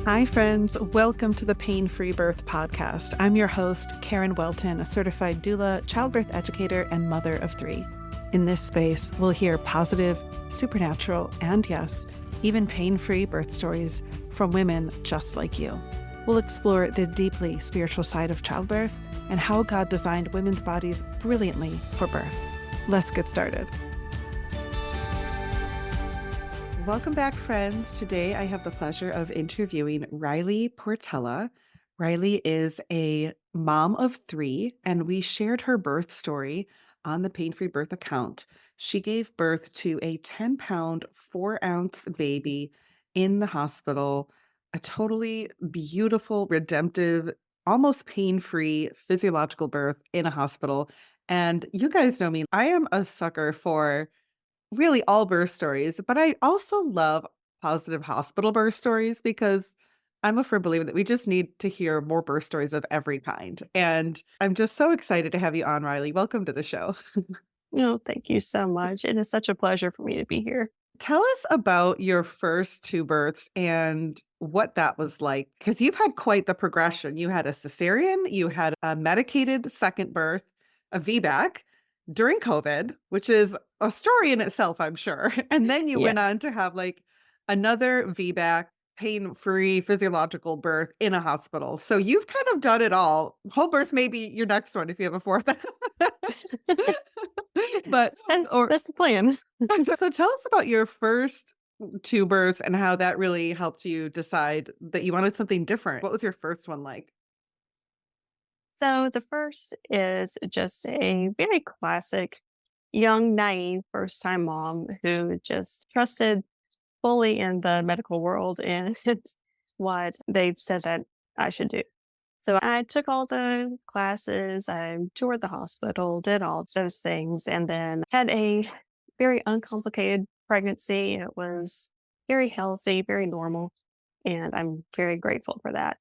Hi, friends. Welcome to the Pain Free Birth Podcast. I'm your host, Karen Welton, a certified doula, childbirth educator, and mother of three. In this space, we'll hear positive, supernatural, and yes, even pain-free birth stories from women just like you. We'll explore the deeply spiritual side of childbirth and how God designed women's bodies brilliantly for birth. Let's get started. Welcome back, friends. Today, I have the pleasure of interviewing Rylee Portela. Rylee is a mom of three, and we shared her birth story on the Pain Free Birth account. She gave birth to a 10-pound, 4-ounce baby in the hospital, a totally beautiful, redemptive, almost pain-free physiological birth in a hospital. And you guys know me, I am a sucker for really all birth stories, but I also love positive hospital birth stories because I'm a firm believer that we just need to hear more birth stories of every kind. And I'm just so excited to have you on, Rylee. Welcome to the show. No, thank you so much. It is such a pleasure for me to be here. Tell us about your first two births and what that was like, because you've had quite the progression. You had a cesarean, you had a medicated second birth, a VBAC during COVID, which is a story in itself, I'm sure. And then you went on Yes. to have like another VBAC, pain-free physiological birth in a hospital. So you've kind of done it all. Whole birth may be your next one if you have a fourth. But That's or that's the plan. so tell us about your first two births and how that really helped you decide that you wanted something different. What was your first one like? So the first is just a very classic young, naive first time mom who just trusted fully in the medical world and what they said that I should do. So I took all the classes, I toured the hospital, did all those things, and then had a very uncomplicated pregnancy. It was very healthy, very normal, and I'm very grateful for that.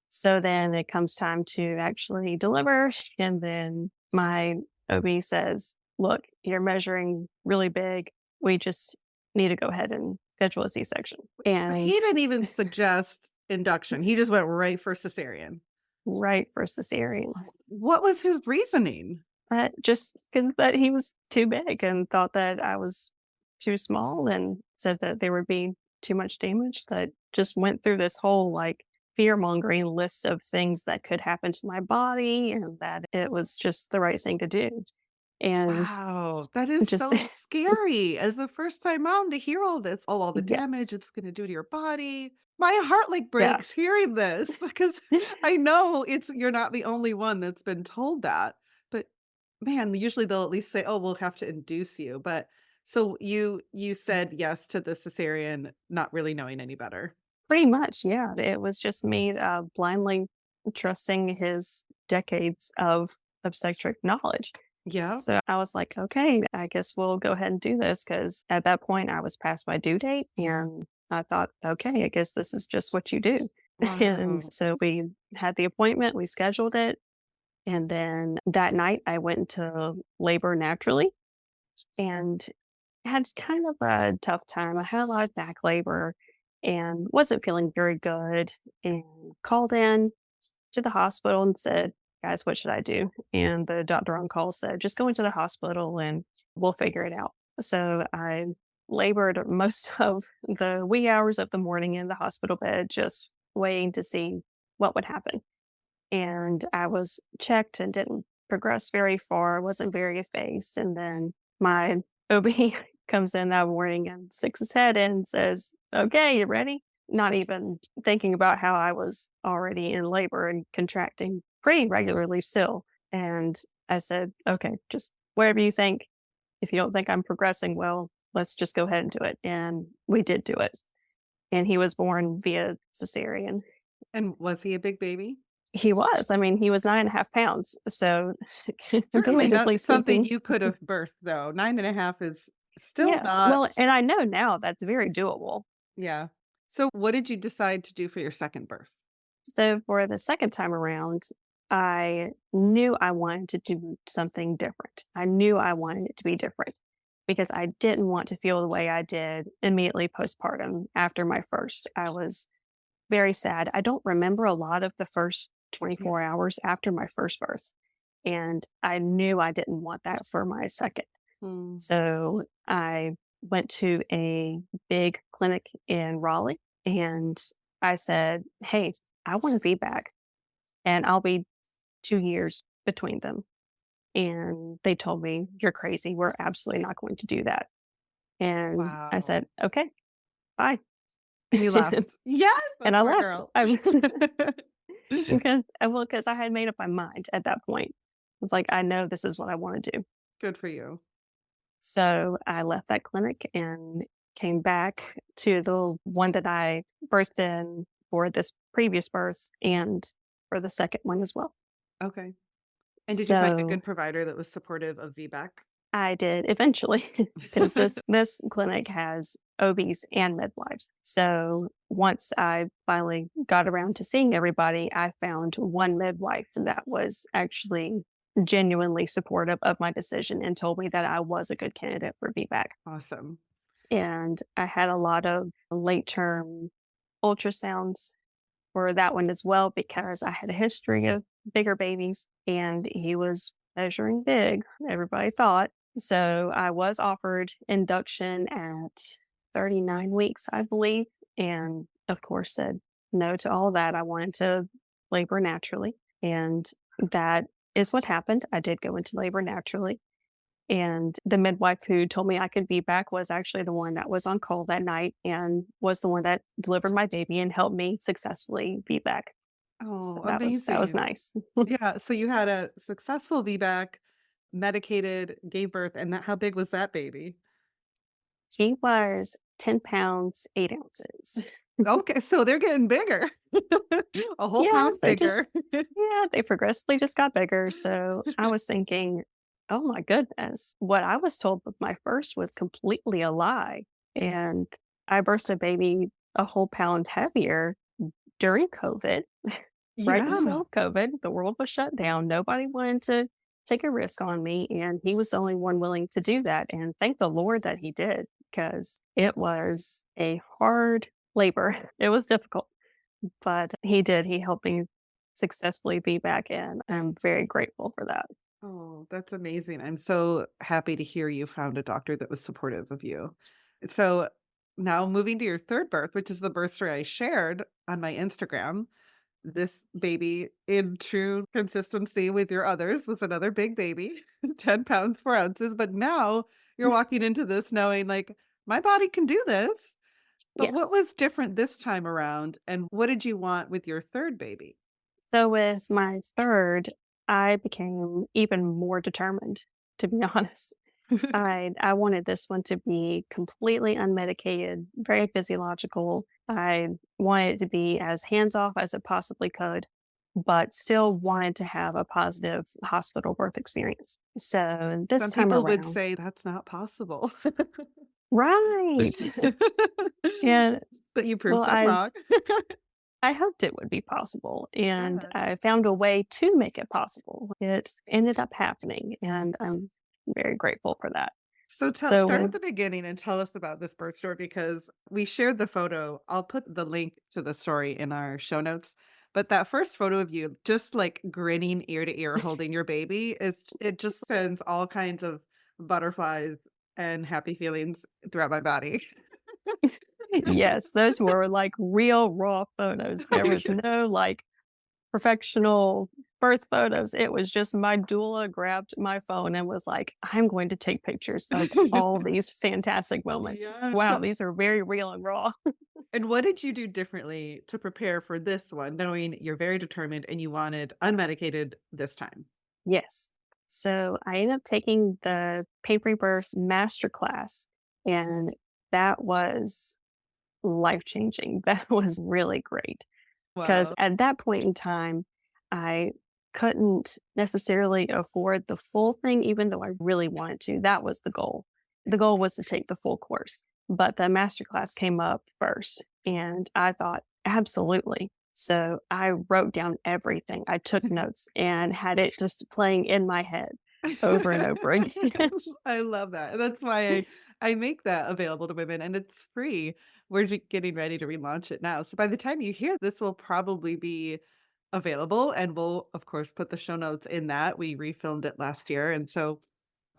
So then it comes time to actually deliver, and then my OB says, "Look, you're measuring really big. We just need to go ahead and schedule a C-section." He And didn't even suggest induction. He just went right for cesarean. right for cesarean. What was his reasoning? But just 'cause that he was too big and thought that I was too small and said that there would be too much damage, that just went through this whole, like, fear-mongering list of things that could happen to my body and that it was just the right thing to do. And Wow, that is just so scary as a first-time mom to hear all this. Oh, all the damage yes. it's gonna do to your body. My heart, like, Yeah. breaks hearing this because I know you're not the only one that's been told that, but man, usually they'll at least say, "Oh, we'll have to induce you," but so you said yes to the cesarean, not really knowing any better. Pretty much, yeah. It was just me, blindly trusting his decades of obstetric knowledge. Yeah. So I was like, okay, I guess we'll go ahead and do this because at that point I was past my due date and I thought, okay, I guess this is just what you do. And Wow. so we had the appointment, we scheduled it. And then that night I went into labor naturally and had kind of a tough time. I had a lot of back labor and wasn't feeling very good and called in to the hospital and said, "Guys, what should I do?" And the doctor on call said, "Just go into the hospital and we'll figure it out." So I labored most of the wee hours of the morning in the hospital bed, just waiting to see what would happen. And I was checked and didn't progress very far, wasn't very effaced. And then my OB comes in that morning and sticks his head in and says, "Okay, you ready?" Not even thinking about how I was already in labor and contracting pretty regularly still. And I said, "Okay, just whatever you think. If you don't think I'm progressing well, let's just go ahead and do it." And we did do it. And he was born via cesarean. And was he a big baby? He was. I mean, he was 9.5 pounds. So, Certainly comparatively not something speaking, you could have birthed, though. 9.5 is still yes. not. Well, and I know now that's very doable. Yeah. So what did you decide to do for your second birth? So, for the second time around, I knew I wanted to do something different. I knew I wanted it to be different because I didn't want to feel the way I did immediately postpartum after my first. I was very sad. I don't remember a lot of the first Yeah. 24 hours after my first birth. And I knew I didn't want that for my second. Mm. So I went to a big clinic in Raleigh and I said, "Hey, I want a VBAC and I'll be 2 years between them." And they told me, "You're crazy. We're absolutely not going to do that." And I Wow. said, "Okay, bye." And you left. Yes, And that's I my left. girl. I because I had made up my mind at that point. It's like, I know this is what I want to do. Good for you. So I left that clinic and came back to the one that I birthed in for this previous birth and for the second one as well. Okay. And did you find a So good provider that was supportive of VBAC? I did eventually, because this clinic has OBs and midwives. So once I finally got around to seeing everybody, I found one midwife that was actually genuinely supportive of my decision and told me that I was a good candidate for VBAC. Awesome. And I had a lot of late term ultrasounds for that one as well because I had a history of bigger babies and he was measuring big, everybody thought. So I was offered induction at 39 weeks, I believe. And of course, said no to all that. I wanted to labor naturally. And that is what happened. I did go into labor naturally. And the midwife who told me I could be back was actually the one that was on call that night and was the one that delivered my baby and helped me successfully be back. So Oh, that was amazing. nice. Yeah, so you had a successful VBAC, medicated, gave birth, and how big was that baby? She was 10 pounds, 8 ounces. Okay, so they're getting bigger. A whole Yeah, pound they just bigger. yeah, they progressively just got bigger. So I was thinking, oh my goodness, what I was told with my first was completely a lie. And I birthed a baby a whole pound heavier during COVID, right in the middle Yeah. of COVID. The world was shut down. Nobody wanted to take a risk on me. And he was the only one willing to do that. And thank the Lord that he did, because it was a hard labor. It was difficult, but he did. He helped me successfully be back in. I'm very grateful for that. Oh, that's amazing. I'm so happy to hear you found a doctor that was supportive of you. So now moving to your third birth, which is the birth story I shared on my Instagram. This baby, in true consistency with your others, was another big baby, 10 pounds, 4 ounces. But now you're walking into this knowing, like, my body can do this. But what Yes. was different this time around? And what did you want with your third baby? So with my third, I became even more determined, to be honest. I wanted this one to be completely unmedicated, very physiological. I wanted it to be as hands off as it possibly could, but still wanted to have a positive hospital birth experience. So this Some time people would around, say that's not possible. right. And But you well, proved them wrong. I hoped it would be possible, and Yes. I found a way to make it possible. It ended up happening, and I'm very grateful for that. So So start at when the beginning and tell us about this birth story because we shared the photo. I'll put the link to the story in our show notes. But that first photo of you just like grinning ear to ear holding your baby is it just sends all kinds of butterflies and happy feelings throughout my body. yes, those were, like, real raw photos. There was no, like, professional birth photos. It was just my doula grabbed my phone and was like, "I'm going to take pictures of all these fantastic moments. Yeah. Wow, these are very real and raw." And what did you do differently to prepare for this one, knowing you're very determined and you wanted unmedicated this time? Yes. So I ended up taking the Papery Birth masterclass, and that was life changing. That was really great because Wow. at that point in time, I couldn't necessarily afford the full thing, even though I really wanted to. That was the goal. The goal was to take the full course, but the masterclass came up first, and I thought, absolutely. So I wrote down everything. I took notes and had it just playing in my head over and over again. I love that. That's why I make that available to women and it's free. We're getting ready to relaunch it now. So by the time you hear this will probably be available and we'll of course put the show notes in that. We refilmed it last year. And so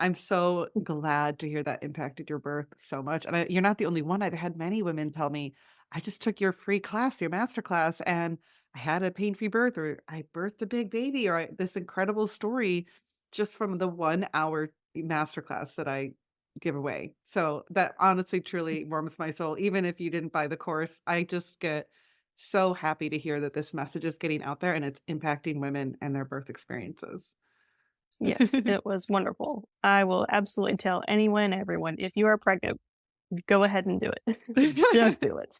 I'm so glad to hear that impacted your birth so much, and you're not the only one. I've had many women tell me, "I just took your free class, your master class, and I had a pain-free birth," or "I birthed a big baby," or this incredible story just from the 1-hour master class that I give away. So that honestly truly warms my soul. Even if you didn't buy the course, I just get so happy to hear that this message is getting out there and it's impacting women and their birth experiences. Yes, it was wonderful. I will absolutely tell anyone, everyone, if you are pregnant, go ahead and do it. Just do it.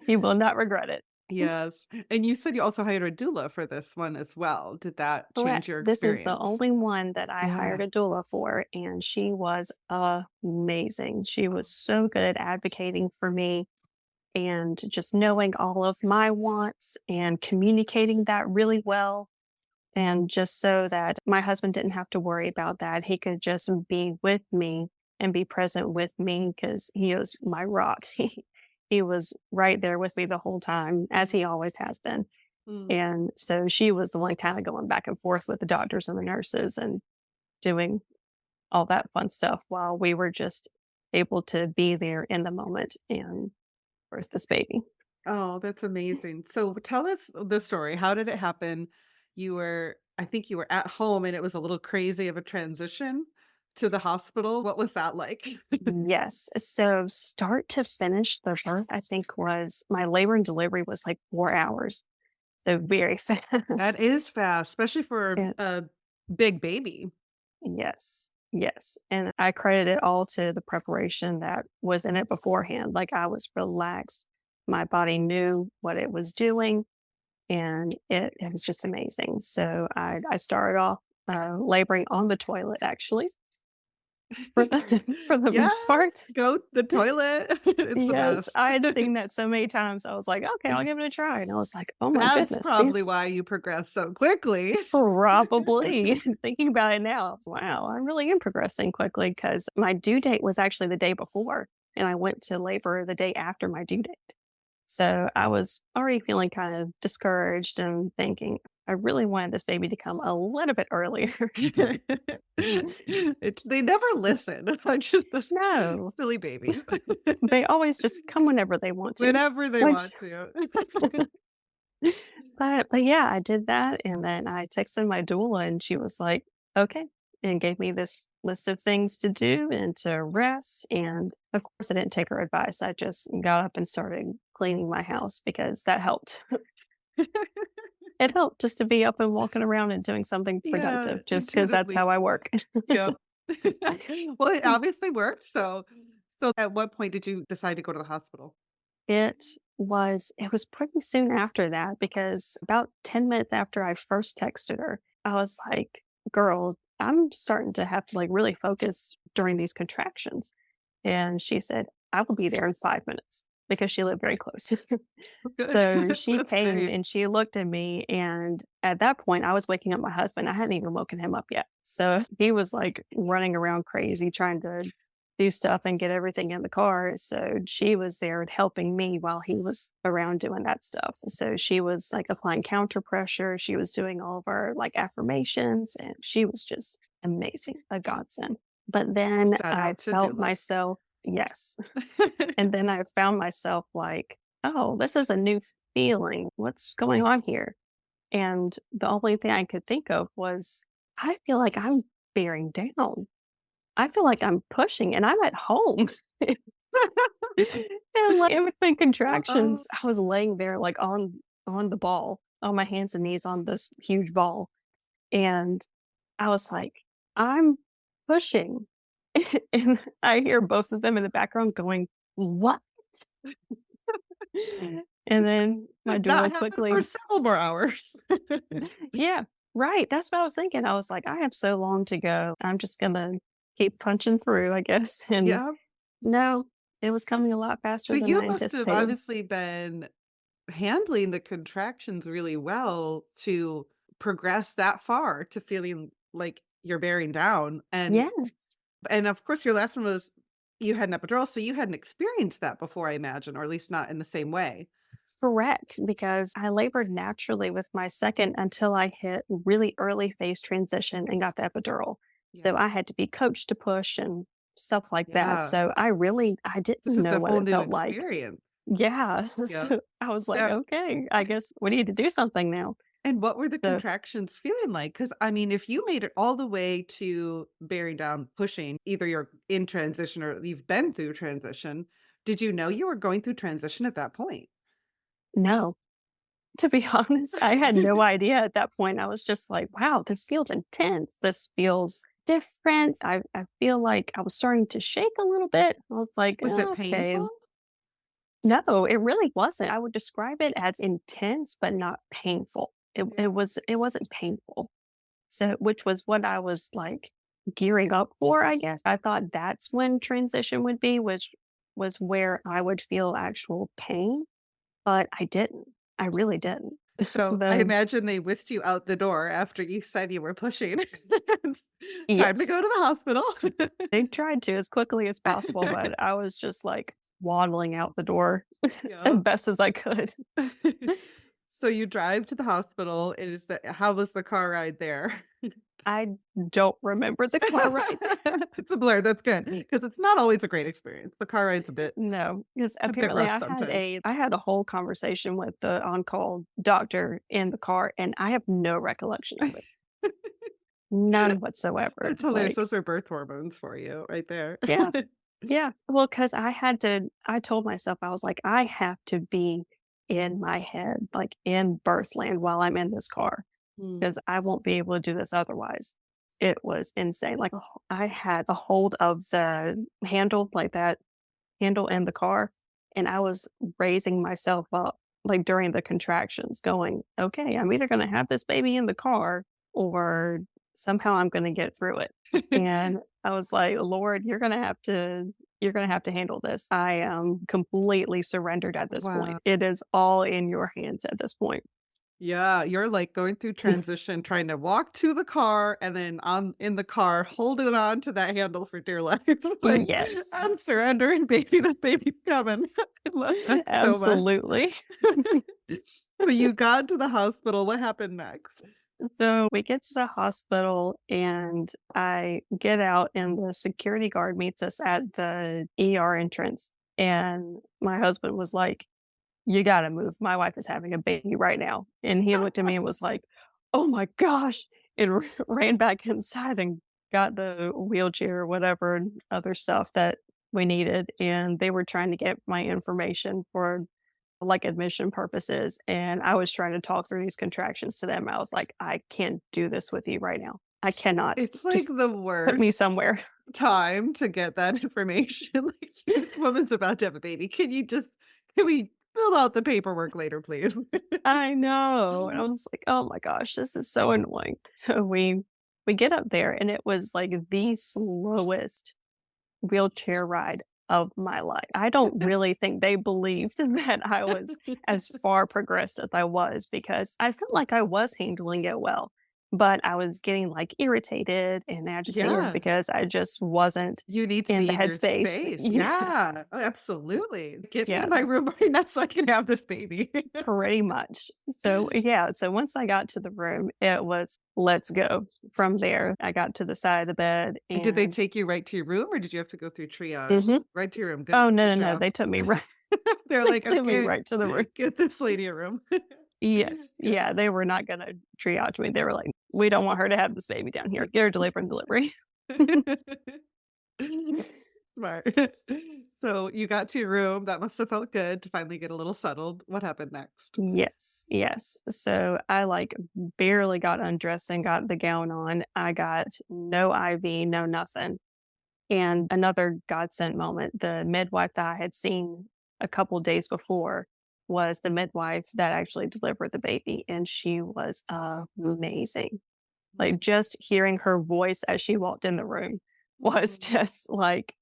You will not regret it. Yes, and you said you also hired a doula for this one as well. Did that change Correct. your This is the experience? only one that I hired Yeah. a doula for, and she was amazing. She was so good at advocating for me and just knowing all of my wants and communicating that really well. And just so that my husband didn't have to worry about that, he could just be with me and be present with me because he was my rock. He was right there with me the whole time, as he always has been. Mm. And so she was the one kind of going back and forth with the doctors and the nurses and doing all that fun stuff while we were just able to be there in the moment and birth this baby. Oh, that's amazing. So tell us the story. How did it happen? I think you were at home and it was a little crazy of a transition to the hospital. What was that like? Yes. So start to finish, the birth, I think was my labor and delivery was like 4 hours. So very That fast. is fast, especially for And a big baby. yes. Yes. And I credit it all to the preparation that was in it beforehand. Like I was relaxed. My body knew what it was doing and it was just amazing. So I started off laboring on the toilet actually for the, for the Yeah, most part. go the toilet. It's the Yes, best. I had seen that so many times. I was like, "Okay, I'll give it a try." And I was like, "Oh my That's goodness, probably these why you progressed so quickly. probably." Thinking about it now, I was, wow, I really am progressing quickly because my due date was actually the day before, and I went to labor the day after my due date. So I was already feeling kind of discouraged and thinking, I really wanted this baby to come a little bit earlier. They never listen. I'm just the No, silly babies. they always just come whenever they want to, Whenever they which want to. but yeah, I did that, and then I texted my doula, and she was like, "Okay," and gave me this list of things to do and to rest, and, of course, I didn't take her advice, I just got up and started cleaning my house because that helped. It helped just to be up and walking around and doing something Yeah, productive just because that's how intuitively. I work. Yep. Well, it obviously worked, so at what point did you decide to go to the hospital? It was pretty soon after that because about 10 minutes after I first texted her, I was like, "Girl, I'm starting to have to, like, really focus during these contractions." And she said, "I will be there in 5 minutes," because she lived very close. Good. So she That's came great. and she looked at me, and at that point, I was waking up my husband. I hadn't even woken him up yet. So he was, like, running around crazy trying to do stuff and get everything in the car. So she was there helping me while he was around doing that stuff. So she was, like, applying counter pressure. She was doing all of our, like, affirmations, and she was just amazing, a godsend. But then Shout I out to felt doula. myself yes. And then I found myself like, "Oh, this is a new feeling. What's going on here?" And the only thing I could think of was, I feel like I'm bearing down. I feel like I'm pushing and I'm at home. And like in between Uh-oh. contractions, I was laying there like on the ball, on my hands and knees on this huge ball. And I was like, I'm pushing. And I hear both of them in the background going, "What?" And then my Did not doula happen for quickly several more hours. yeah, right, that's what I was thinking. I was like, "I have so long to go. I'm just gonna keep punching through, I guess." And Yeah. no, it was coming a lot So faster than you I must have anticipated. obviously been handling the contractions really well to progress that far to feeling like you're bearing down, Yeah. and of course your last one was You had an epidural, so you hadn't experienced that before, I imagine, or at least not in the same way. Correct, because I labored naturally with my second until I hit really early phase transition and got the epidural. Yeah. So I had to be coached to push and stuff like that. Yeah. So I didn't This is know a what whole it new felt like. experience. Yeah. Yep. So I was like, So okay, I guess we need to do something now. and what were the So contractions feeling like? Because I mean, if you made it all the way to bearing down, pushing, either you're in transition or you've been through transition, did you know you were going through transition at that point? no, to be honest, I had no idea at that point. I was just like, wow, this feels intense. This feels different. I feel like I was starting to shake a little bit. I was like, Was it "Oh, okay, painful? no, it really wasn't. I would describe it as intense, but not painful. Yeah. It wasn't painful. So which was what I was like gearing up for, I guess. I thought that's when transition would be, which was where I would feel actual pain, but I didn't. I really didn't. So I The imagine they whisked you out the door after you said you were pushing. Time to yes, go to the hospital. they tried to as quickly as possible, but I was just like waddling out the door as Yep. best as I could. So you drive to the hospital. It is the how was the car ride there? I don't remember the car ride. It's a blur, that's good, because it's not always a great experience. The car ride's No, because a bit apparently rough sometimes. I had a whole conversation with the on-call doctor in the car, and I have no recollection of it. None whatsoever. That's hilarious, Like, those are birth hormones for you right there. yeah, yeah. Well, because I told myself, I was like, I have to be in my head, like in birthland while I'm in this car, Mm. because I won't be able to do this otherwise. It was insane. Like, I had a hold of the handle, like that handle in the car, and I was raising myself up, like, during the contractions going, "Okay, I'm either gonna have this baby in the car or somehow I'm gonna get through it." And I was like, "Lord, you're gonna have to handle this. I am completely surrendered at this Wow. point. It is all in your hands at this point." Yeah, you're, like, going through transition, trying to walk to the car, and then on in the car, holding on to that handle for dear life, like, Yes, "I'm surrendering, baby, the baby's coming." I love that so much. absolutely. So you got to the hospital, what happened next? So we get to the hospital and I get out and the security guard meets us at the ER entrance. And my husband was like, "You gotta move. My wife is having a baby right now." And he looked at me and was like, "Oh my gosh." And ran back inside and got the wheelchair or whatever and other stuff that we needed. And they were trying to get my information for like admission purposes. And I was trying to talk through these contractions to them. I was like, I can't do this with you right now. I cannot. It's, like, Just the put me worst somewhere. time to get that information, like, "This woman's about to have a baby, can we fill out the paperwork later, please?" I know. And I was like, oh my gosh, this is so annoying. So we get up there and it was like the slowest wheelchair ride of my life. I don't really think they believed that I was as far progressed as I was because I felt like I was handling it well, but I was getting like irritated and agitated Yeah. because I just wasn't You need to in be the in your headspace. space. Yeah. Yeah. Oh, absolutely. "Get me Yeah. to my room right now so I can have this baby." Pretty much. So, yeah, so once I got to the room, it was let's go. From there, I got to the side of the bed And did they and take you right to your room, or did you have to go through triage? mhm. Right to your room. Good Oh, good no, no, no. job. They took me right They're they like, took me "Okay, right to the room. get this lady a room." Yes. Good. Yeah, they were not gonna triage me. They were like, "We don't want her to have this baby down here. Get her delivering delivery." Smart. So you got to your room. That must have felt good to finally get a little settled. What happened next? Yes, yes. So I, like, barely got undressed and got the gown on. I got no IV, no nothing. And another godsend moment, the midwife that I had seen a couple days before was the midwife that actually delivered the baby, and she was amazing. Like, just hearing her voice as she walked in the room was Mm. just like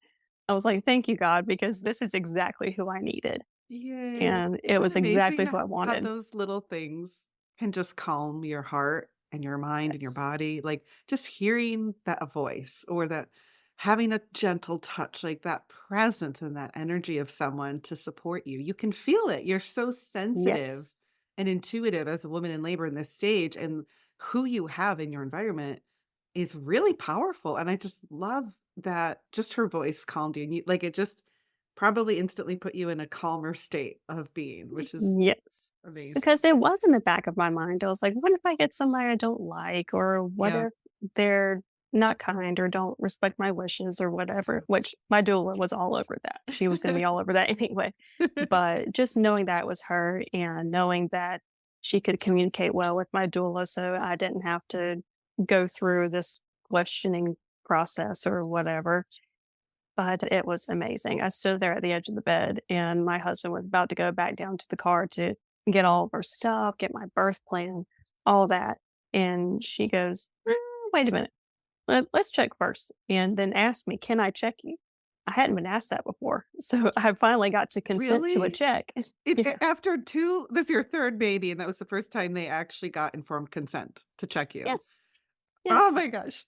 I was like, "Thank you, God, because this is exactly who I needed, Yay. and it Isn't was it amazing exactly who I how wanted." those little things can just calm your heart and your mind and your Yes. body? Like just hearing that voice or that having a gentle touch, like that presence and that energy of someone to support you. You can feel it. You're so sensitive Yes. and intuitive as a woman in labor in this stage, and who you have in your environment is really powerful. And I just love that just her voice calmed you. And you like it just probably instantly put you in a calmer state of being, which is Yes. amazing. Because it was in the back of my mind. I was like, what if I get somebody I don't like? Or what Yeah. if they're not kind or don't respect my wishes or whatever? Which my doula was all over that. She was going to be all over that anyway. But just knowing that was her and knowing that she could communicate well with my doula, so I didn't have to go through this questioning process or whatever. But it was amazing. I stood there at the edge of the bed, and my husband was about to go back down to the car to get all of our stuff, get my birth plan, all that. And she goes, Wait a minute. Let's check first." And then asked me, "Can I check you?" I hadn't been asked that before. So I finally got to consent to a Really? check. It Yeah. after 2 this is your 3rd baby, and that was the first time they actually got informed consent to check you. Yes. Oh Yes. my gosh.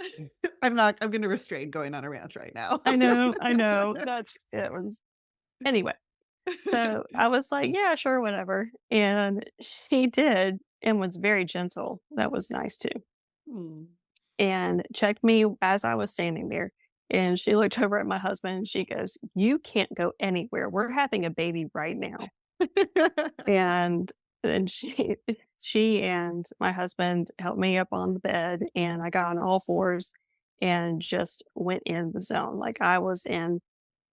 I'm gonna restrain going on a rant right now. I know. I know. That's it was anyway. So I was like, "Yeah, sure, whatever." And she did and was very gentle. That was nice too. Hmm. And checked me as I was standing there. And she looked over at my husband and she goes, "You can't go anywhere. We're having a baby right now." And then she and my husband helped me up on the bed and I got on all fours and just went in the zone. Like I was in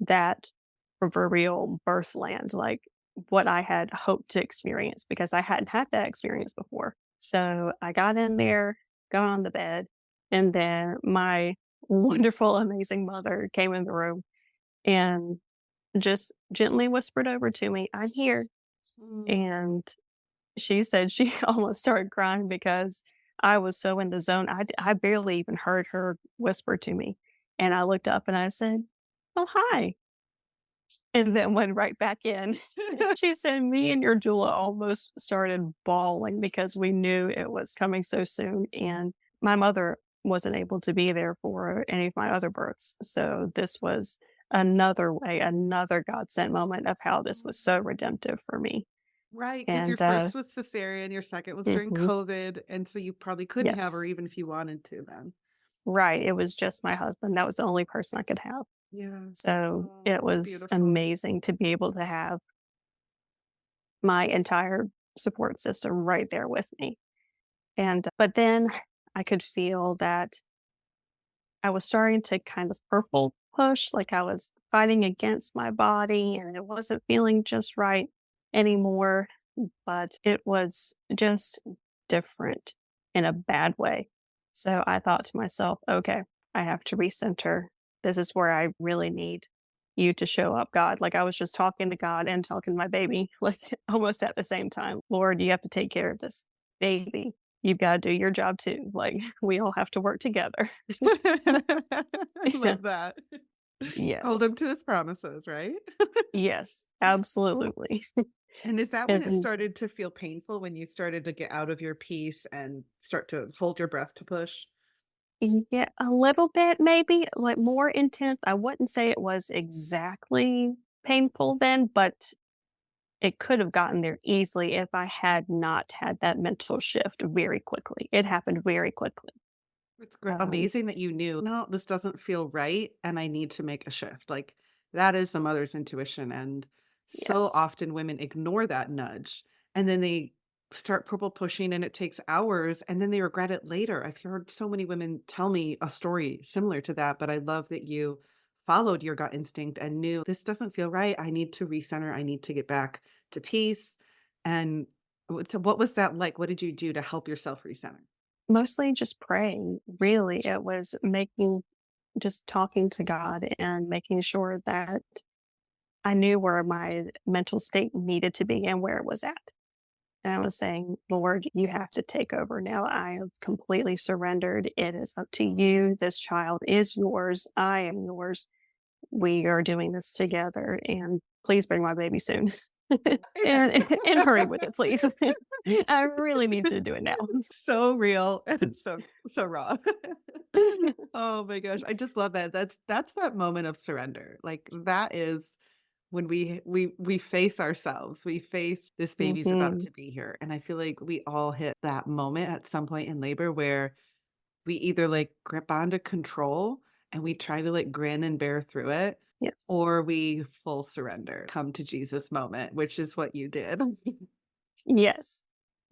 that proverbial birth land, like what I had hoped to experience because I hadn't had that experience before. So I got in there, got on the bed, and then my wonderful, amazing mother came in the room and just gently whispered over to me, "I'm here." Mm. And she said she almost started crying because I was so in the zone. I barely even heard her whisper to me. And I looked up and I said, "Oh, hi." And then went right back in. She said, "Me and your doula almost started bawling because we knew it was coming so soon." And my mother wasn't able to be there for any of my other births. So this was another way, another God sent moment of how this was so redemptive for me. Right, because your And first was cesarean, your second was during mhm, COVID, and so you probably couldn't have her yes, even if you wanted to then. right. It was just my husband. That was the only person I could have. Yeah. So Oh, it that's was beautiful. amazing to be able to have my entire support system right there with me. And but then I could feel that I was starting to kind of purple push, like I was fighting against my body and it wasn't feeling just right anymore. But it was just different in a bad way. So I thought to myself, okay, I have to recenter. This is where I really need you to show up, God. Like I was just talking to God and talking to my baby, like almost at the same time. Lord, you have to take care of this baby. You've got to do your job too. Like we all have to work together. I love that. Hold Yes. him to his promises, right? Yes, absolutely. And is that when it And started to feel painful, when you started to get out of your piece and start to hold your breath to push? yeah, a little bit maybe, like, more intense. I wouldn't say it was exactly painful then, but it could have gotten there easily if I had not had that mental shift very quickly. It happened very quickly. It's Um, amazing that you knew, "No, this doesn't feel right, and I need to make a shift." Like, that is the mother's intuition, and so yes. often women ignore that nudge, and then they start purple pushing, and it takes hours, and then they regret it later. I've heard so many women tell me a story similar to that, but I love that you followed your gut instinct and knew, "This doesn't feel right. I need to recenter. I need to get back to peace." And so what was that like? What did you do to help yourself recenter? Mostly just praying, really. It was making just talking to God and making sure that I knew where my mental state needed to be and where it was at. And I was saying, "Lord, you have to take over now. I have completely surrendered. It is up to you. This child is yours. I am yours. We are doing this together. And please bring my baby soon." and hurry with it, please. I really need you to do it now. So real and so raw. Oh my gosh, I just love that. That's that moment of surrender. Like that is when we face ourselves. We face this baby's about Mhm. to be here. And I feel like we all hit that moment at some point in labor where we either like grip onto control and we try to like grin and bear through it, Yes. or we full surrender, come to Jesus moment, which is what you did. Yes.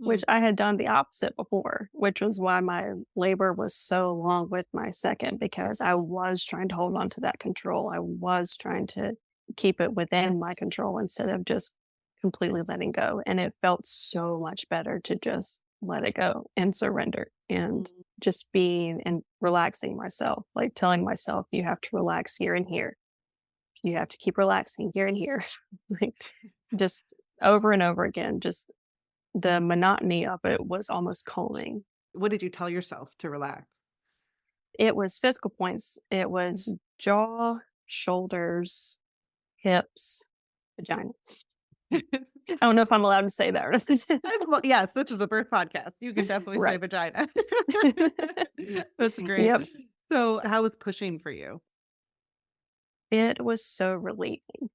Mm. Which I had done the opposite before, which was why my labor was so long with my second, because I was trying to hold on to that control. I was trying to keep it within my control instead of just completely letting go. And it felt so much better to just let it go and surrender and Mm. just being and relaxing myself, like telling myself, you have to relax here and here. You have to keep relaxing here and here. Like just over and over again, just the monotony of it was almost calming. What did you tell yourself to relax? It was physical points. It was jaw, shoulders, hips, vagina. I don't know if I'm allowed to say that or not. Well, yes, this is a birth podcast. You can definitely say Right. vagina. That's great. Yep. So, how was pushing for you? It was so relieving.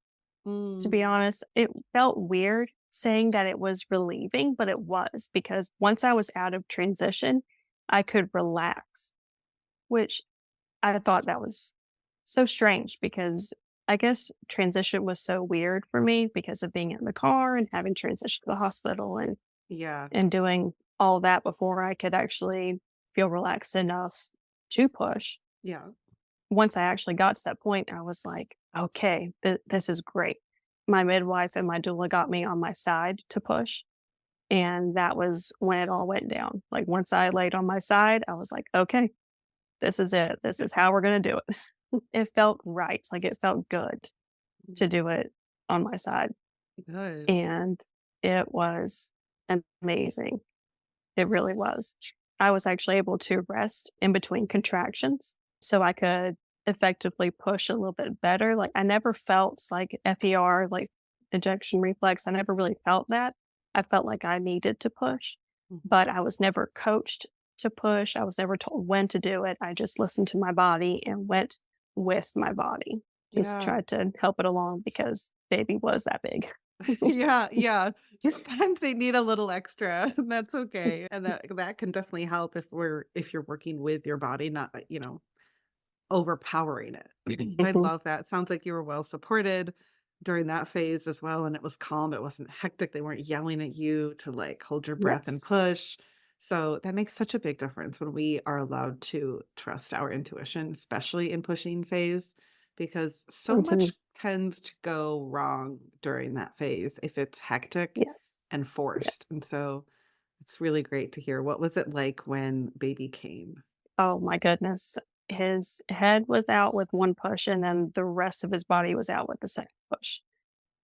To be Mm. honest, it felt weird saying that it was relieving, but it was because once I was out of transition, I could relax, which I thought that was so strange because I guess transition was so weird for me because of being in the car and having transition to the hospital Yeah, and doing all that before I could actually feel relaxed enough to push. yeah. Once I actually got to that point, I was like, okay, this is great. My midwife and my doula got me on my side to push. And that was when it all went down. Like once I laid on my side, I was like, okay, this is it. This is how we're going to do it. It felt right. Like it felt good to do it on my side. Good. And it was amazing. It really was. I was actually able to rest in between contractions so I could effectively push a little bit better. Like I never felt like FER, like ejection reflex. I never really felt that. I felt like I needed to push, Mhm. but I was never coached to push. I was never told when to do it. I just listened to my body and went with my body. Just Yeah. tried to help it along because baby was that big. Yeah, yeah. Sometimes they need a little extra, and that's okay. And that can definitely help if you're working with your body, not, overpowering it. I Mhm. love that. Sounds like you were well supported during that phase as well, and it was calm, it wasn't hectic, they weren't yelling at you to, like, hold your breath and Yes. push. So, that makes such a big difference when we are allowed to trust our intuition, especially in pushing phase, because so Mhm. much tends to go wrong during that phase if it's hectic Yes. and forced, Yes. and so it's really great to hear. What was it like when baby came? Oh my goodness. His head was out with one push, and then the rest of his body was out with the second push.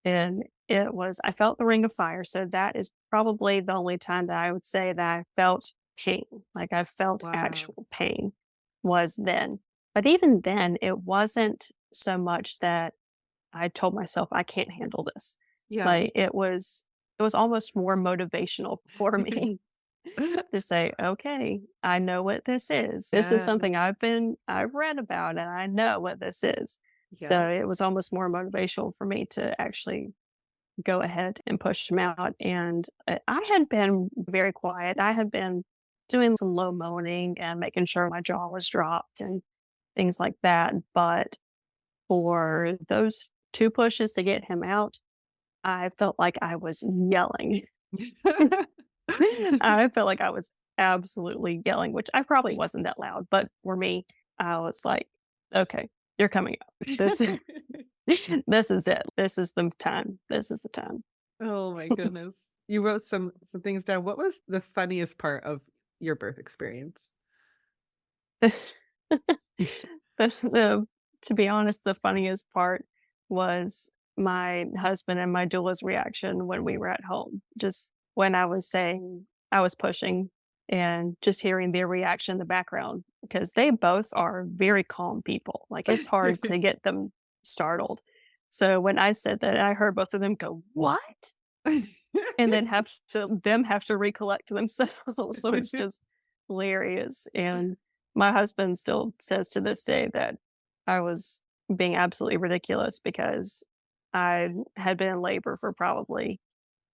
And it was I felt the ring of fire, so that is probably the only time that I would say that I felt pain, like I felt Wow. actual pain was then. But even then, it wasn't so much that I told myself, "I can't handle this." Yeah. Like, it was almost more motivational for me to say, "Okay, I know what this is. This is Yeah, something I've read about, and I know what this is." yeah. So, it was almost more motivational for me to actually go ahead and push him out, and, I had been very quiet. I had been doing some low moaning and making sure my jaw was dropped and things like that, but for those 2 pushes to get him out, I felt like I was yelling. I felt like I was absolutely yelling, which I probably wasn't that loud, but for me, I was like, "Okay, you're coming out. This this is it. This is the time. This is the time." Oh my goodness. You wrote some things down. What was the funniest part of your birth experience? This this the to be honest, the funniest part was my husband and my doula's reaction when we were at home. Just when I was saying I was pushing and just hearing their reaction in the background because they both are very calm people. Like it's hard to get them startled. So when I said that, I heard both of them go, "What?" And then have to recollect themselves. So it's just hilarious. And my husband still says to this day that I was being absolutely ridiculous because I had been in labor for probably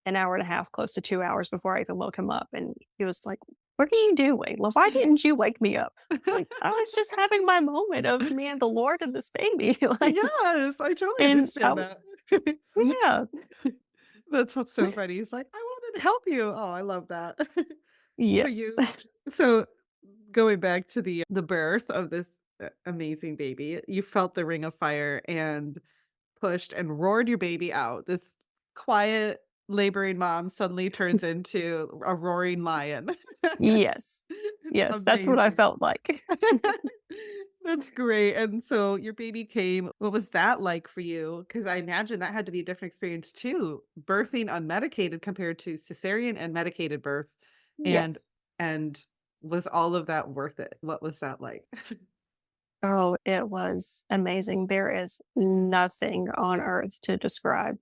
an hour and a half, close to 2 hours before I even woke him up. And he was like, "What are you doing? Well, why didn't you wake me up?" Like, I was just having my moment of me and the Lord and this baby. Like, Yes, I totally and understand that. yeah, That's what's so funny. He's like, "I wanted to help you." Oh, I love that. So yes, you so going back to the birth of this amazing baby, you felt the ring of fire and pushed and roared your baby out. This quiet laboring mom suddenly turns into a roaring lion. yes, It's yes, that's what I amazing. felt like. That's great. And so your baby came. What was that like for you? Because I imagine that had to be a different experience too, birthing unmedicated compared to cesarean and medicated birth. And Yes. and was all of that worth it? What was that like? Oh, it was amazing. There is nothing on earth to describe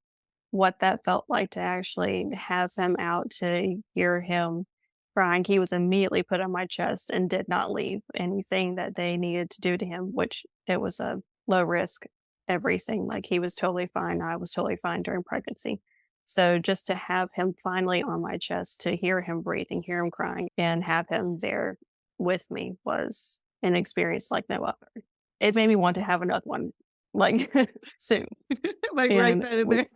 what that felt like to actually have him out, to hear him crying. He was immediately put on my chest and did not leave anything that they needed to do to him, which it was a low risk everything. Like he was totally fine. I was totally fine during pregnancy. So just to have him finally on my chest, to hear him breathing, hear him crying, and have him there with me was an experience like no other. It made me want to have another one like soon. Like right And then and there.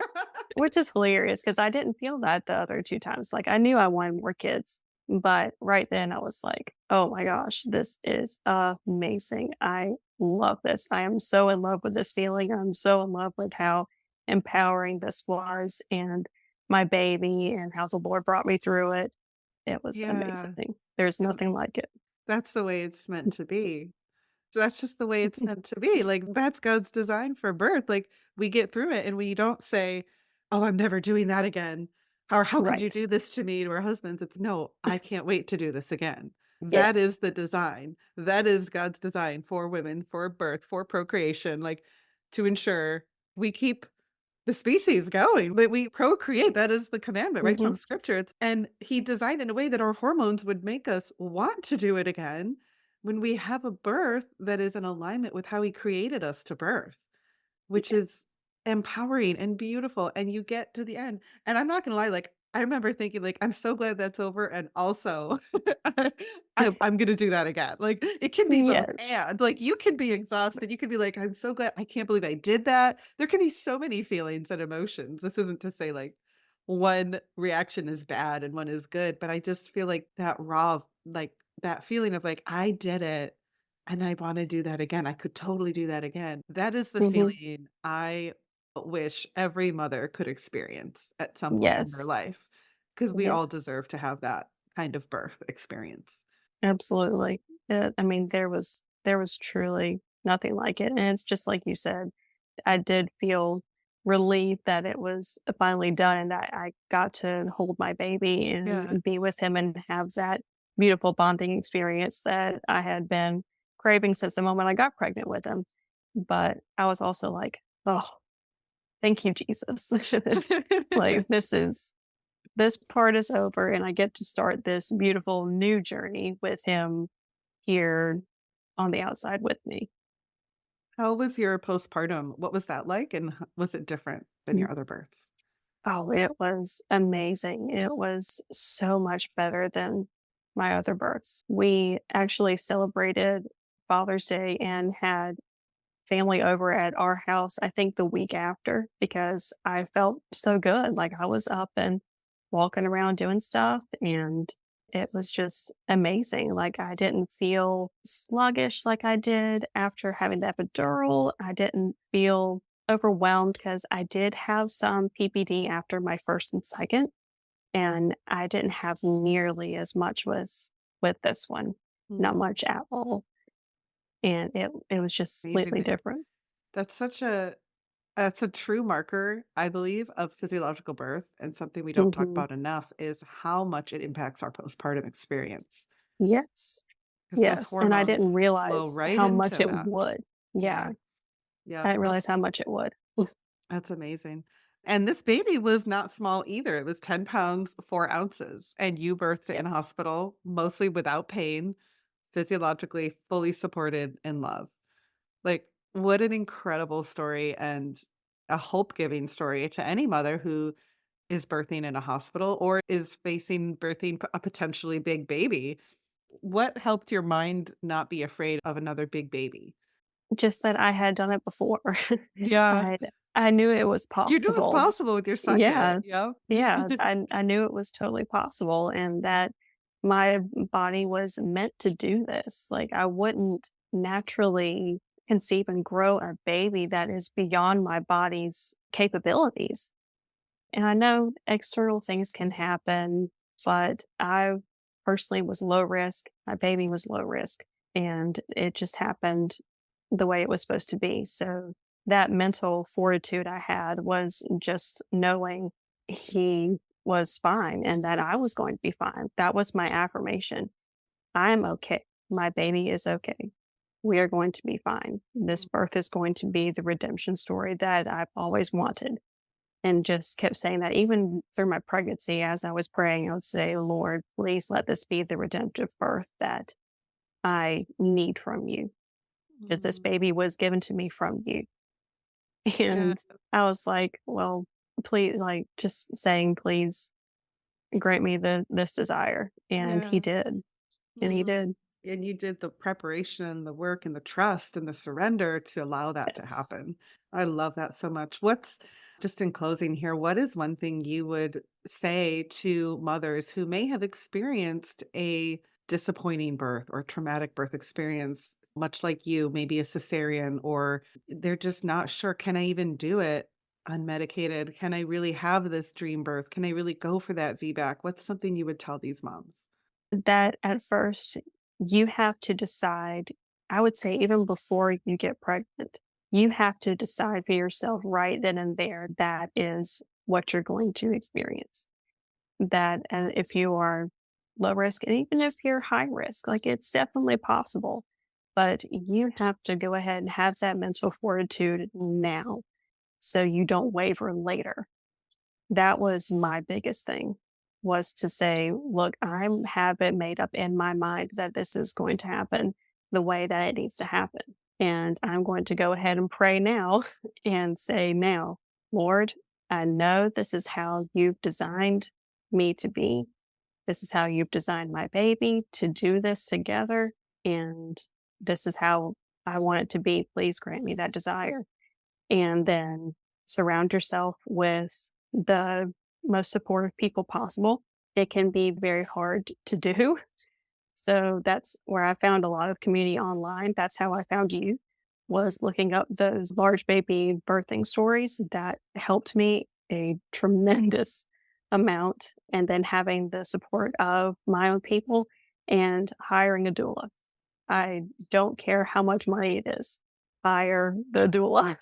which is hilarious because I didn't feel that the other 2 times, like, I knew I wanted more kids, but right then I was like, "Oh my gosh, this is amazing. I love this. I am so in love with this feeling. I'm so in love with how empowering this was and my baby and how the Lord brought me through it." It was Yeah. amazing. There's And nothing like it. that's the way it's meant to be. So that's just the way it's meant to be, like, that's God's design for birth, like, we get through it and we don't say, "Oh, I'm never doing that again," or, "How could you Right. do this to me?" to our husbands, it's, "No, I can't wait to do this again." That Yes. is the design. That is God's design for women, for birth, for procreation, like, to ensure we keep the species going, that we procreate, that is the commandment, right, Mhm. from scripture, it's and he designed in a way that our hormones would make us want to do it again when we have a birth that is in alignment with how he created us to birth, which is Yes. empowering and beautiful, and you get to the end, and I'm not gonna lie, like, I remember thinking, like, "I'm so glad that's over, and also I'm gonna do that again." Like, it can be both Yes. and, like, you can be exhausted, you could be like, "I'm so glad I can't believe I did that." There can be so many feelings and emotions. This isn't to say, like, one reaction is bad and one is good, but I just feel like that raw like, that feeling of, like, "I did it, and I wanna do that again. I could totally do that again." That is the Mhm. feeling I wish every mother could experience at some point in their Yes. life, because we all Yes. deserve to have that kind of birth experience. Absolutely. I mean, there was truly nothing like it, and it's just like you said, I did feel relieved that it was finally done and that I got to hold my baby Yeah. and be with him and have that beautiful bonding experience that I had been craving since the moment I got pregnant with him. But I was also like, "Oh, thank you, Jesus." Like, this part is over and I get to start this beautiful new journey with him here on the outside with me. How was your postpartum? What was that like, and was it different than Mm. your other births? Oh, it was amazing. It was so much better than my other births. We actually celebrated Father's Day and had family over at our house, I think the week after, because I felt so good. Like I was up and walking around doing stuff, and it was just amazing. Like I didn't feel sluggish like I did after having the epidural. I didn't feel overwhelmed because I did have some PPD after my first and second, and I didn't have nearly as much with this one. Not Mm, much at all. And it was just amazing. completely different. That's such a that's a true marker, I believe, of physiological birth, and something we don't talk Mhm. about enough is how much it impacts our postpartum experience, Yes. because those Yes, and I hormones didn't flow realize right how much into it that. would. Yeah, Yeah. Yeah. I didn't Those realize how much it would. That's amazing. And this baby was not small either. It was 10 pounds, 4 ounces, and you birthed it in a Yes. hospital, mostly without pain, physiologically fully supported in love. Like, what an incredible story and a hope-giving story to any mother who is birthing in a hospital or is facing birthing a potentially big baby. What helped your mind not be afraid of another big baby? Just that I had done it before. Yeah. I I knew it was You knew it's possible. possible with your second, Yeah. yeah. Yeah, I knew it was totally possible and that my body was meant to do this. Like, I wouldn't naturally conceive and grow a baby that is beyond my body's capabilities. And I know external things can happen, but I personally was low risk. My baby was low risk, and it just happened the way it was supposed to be. So that mental fortitude I had was just knowing he was fine and that I was going to be fine. That was my affirmation. I'm okay. My baby is okay. We are going to be fine. This birth is going to be the redemption story that I've always wanted and just kept saying that even through my pregnancy, as I was praying, I would say, Lord, please let this be the redemptive birth that I need from you. Because this Mhm. baby was given to me from you. Yeah, And I was like, well, please, like just saying, please grant me this desire. And he yeah. did. And he Mhm. did. And you did the preparation, the work, and the trust, and the surrender to allow that to Yes. happen. I love that so much. What's just in closing here, what is one thing you would say to mothers who may have experienced a disappointing birth or traumatic birth experience, much like you, maybe a cesarean, or they're just not sure, can I even do it unmedicated? Can I really have this dream birth? Can I really go for that VBAC? What's something you would tell these moms? That at first you have to decide, I would say even before you get pregnant, you have to decide for yourself right then and there that is what you're going to experience. That and if you are low risk and even if you're high risk, like it's definitely possible. But you have to go ahead and have that mental fortitude now so you don't waver later. That was my biggest thing was to say, look, I have it made up in my mind that this is going to happen the way that it needs to happen. And I'm going to go ahead and pray now and say, now, Lord, I know this is how you've designed me to be. This is how you've designed my baby to do this together. And this is how I want it to be. Please grant me that desire and then surround yourself with the most supportive people possible. It can be very hard to do. So that's where I found a lot of community online. That's how I found you was looking up those large baby birthing stories that helped me a tremendous amount and then having the support of my own people and hiring a doula. I don't care how much money it is. Hire the doula.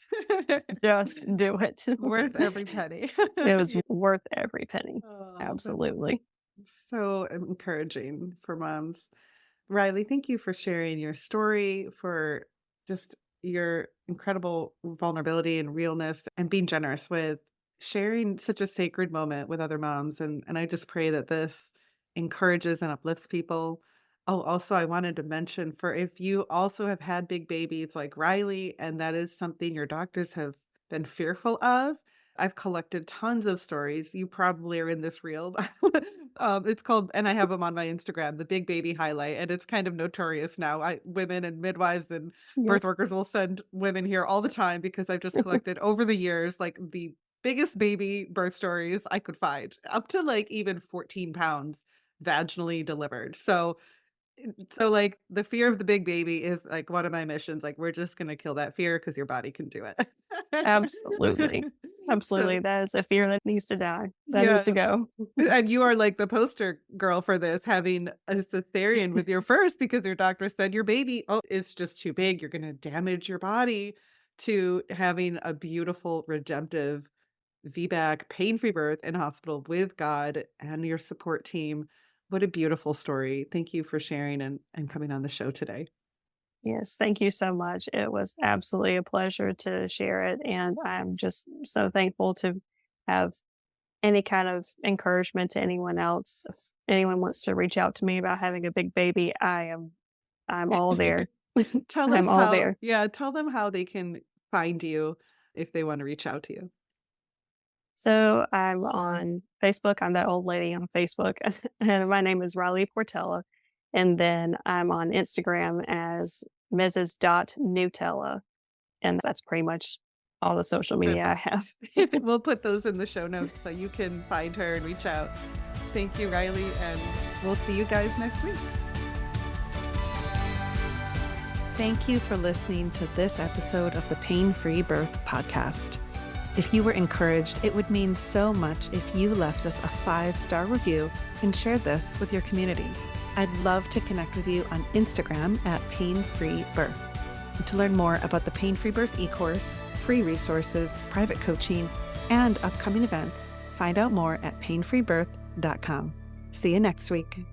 Just do it. Worth every penny. It was Yeah. worth every penny. Oh, that's Absolutely. so encouraging for moms. Riley, thank you for sharing your story, for just your incredible vulnerability and realness and being generous with sharing such a sacred moment with other moms. And I just pray that this encourages and uplifts people. Oh, also, I wanted to mention for if you also have had big babies like Riley, and that is something your doctors have been fearful of. I've collected tons of stories. You probably are in this reel. It's called, and I have them on my Instagram, the Big Baby Highlight, and it's kind of notorious now. Women and midwives and Yep. birth workers will send women here all the time because I've just collected over the years like the biggest baby birth stories I could find, up to like even 14 pounds vaginally delivered. So, like, the fear of the big baby is, like, one of my missions, like, we're just gonna kill that fear because your body can do it. Absolutely. Absolutely. So, That is a fear that needs to die. That needs to yes, go. and you are, like, the poster girl for this, having a cesarean with your first because your doctor said, "Your baby, oh, it's just too big, you're gonna damage your body," to having a beautiful redemptive VBAC, pain-free birth in hospital with God and your support team. What a beautiful story. Thank you for sharing and coming on the show today. Yes, thank you so much. It was absolutely a pleasure to share it, and I'm just so thankful to have any kind of encouragement to anyone else. If anyone wants to reach out to me about having a big baby, I'm all there. Tell I'm us all how there. yeah, tell them how they can find you if they wanna reach out to you. So I'm on Facebook. I'm that old lady on Facebook. And my name is Rylee Portela. And then I'm on Instagram as Mrs. Nutella. And that's pretty much all the social media I Perfect. have. We'll put those in the show notes so you can find her and reach out. Thank you, Riley, and we'll see you guys next week. Thank you for listening to this episode of the Pain Free Birth Podcast. If you were encouraged, it would mean so much if you left us a 5-star review and shared this with your community. I'd love to connect with you on Instagram at Pain Free Birth. And to learn more about the Pain Free Birth e-course, free resources, private coaching, and upcoming events, find out more at painfreebirth.com. See you next week.